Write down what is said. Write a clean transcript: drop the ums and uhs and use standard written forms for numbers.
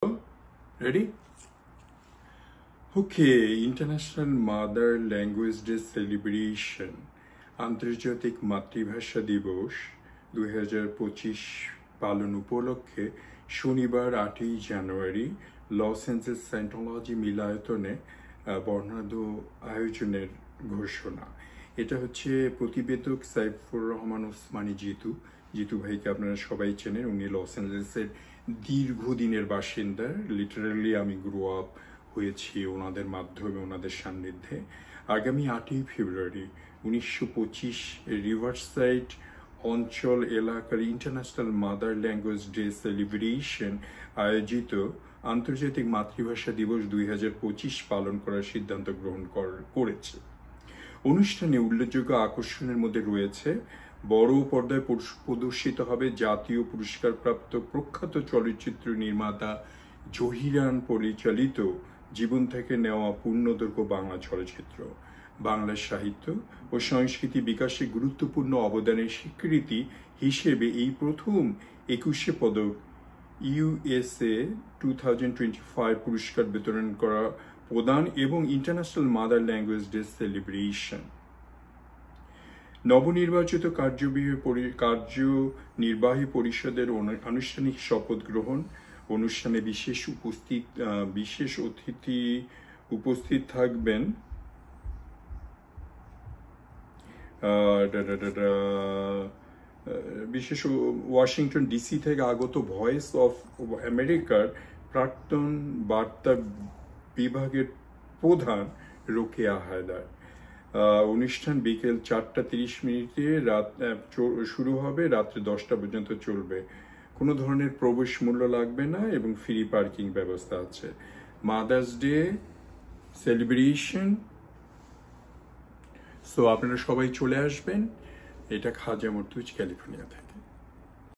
Ready? Okay, International Mother Language Day Celebration আন্তর্জাতিক মাতৃভাষা দিবস 2025 পালন উপলক্ষে শনিবার 8ই জানুয়ারি লস অ্যাঞ্জেলেস সায়েন্টোলজি মিলায়তনে বর্ণাঢ্য আয়োজনের ঘোষণা। এটা হচ্ছে প্রতিবেদক সাইফুর রহমান ওসমানী জিতু ভাইকে আপনারা সবাই চেনেন। উনি লস অ্যাঞ্জেলেসের দীর্ঘদিনের বাসিন্দা। লিটারালি আমি গ্রো আপ হয়েছি ওনাদের মাধ্যমে, ওনাদের সান্নিধ্যে। আগামী 8ই ফেব্রুয়ারি 1925 রিভারসাইড অঞ্চল এলাকার international mother language day celebration আয়োজিত আন্তর্জাতিক মাতৃভাষা দিবস 2025 পালন করার সিদ্ধান্ত গ্রহণ করেছে। অনুষ্ঠানে উল্লেখযোগ্য আকর্ষণের মধ্যে রয়েছে বড় পর্দায় প্রদর্শিত হবে জাতীয় পুরস্কারপ্রাপ্ত প্রখ্যাত চলচ্চিত্র নির্মাতা জহিরান পরিচালিত জীবন থেকে নেওয়া পূর্ণদৈর্ঘ্য বাংলা চলচ্চিত্র। বাংলা সাহিত্য ও সংস্কৃতি বিকাশে গুরুত্বপূর্ণ অবদানের স্বীকৃতি হিসেবে এই প্রথম 21 পদক USA 2025 পুরস্কার বিতরণ করা প্রদান এবং international mother language day celebration. নবনির্বাচিত কার্যনির্বাহী পরিষদের আনুষ্ঠানিক শপথ গ্রহণ অনুষ্ঠানে বিশেষ অতিথি উপস্থিত থাকবেন বিশেষ ওয়াশিংটন ডিসি থেকে আগত ভয়েস অফ আমেরিকার প্রাক্তন বার্তা বিভাগের প্রধান রোকেয়া হায়দার। অনুষ্ঠান বিকেল 4:30 রাত শুরু হবে, রাত্রে 10টা পর্যন্ত চলবে। কোনো ধরনের প্রবেশ মূল্য লাগবে না এবং ফ্রি পার্কিং ব্যবস্থা আছে। মাদার্স ডে সেলিব্রেশন, সো আপনারা সবাই চলে আসবেন। এটা খাজা মর্তুজ, ক্যালিফোর্নিয়া থেকে।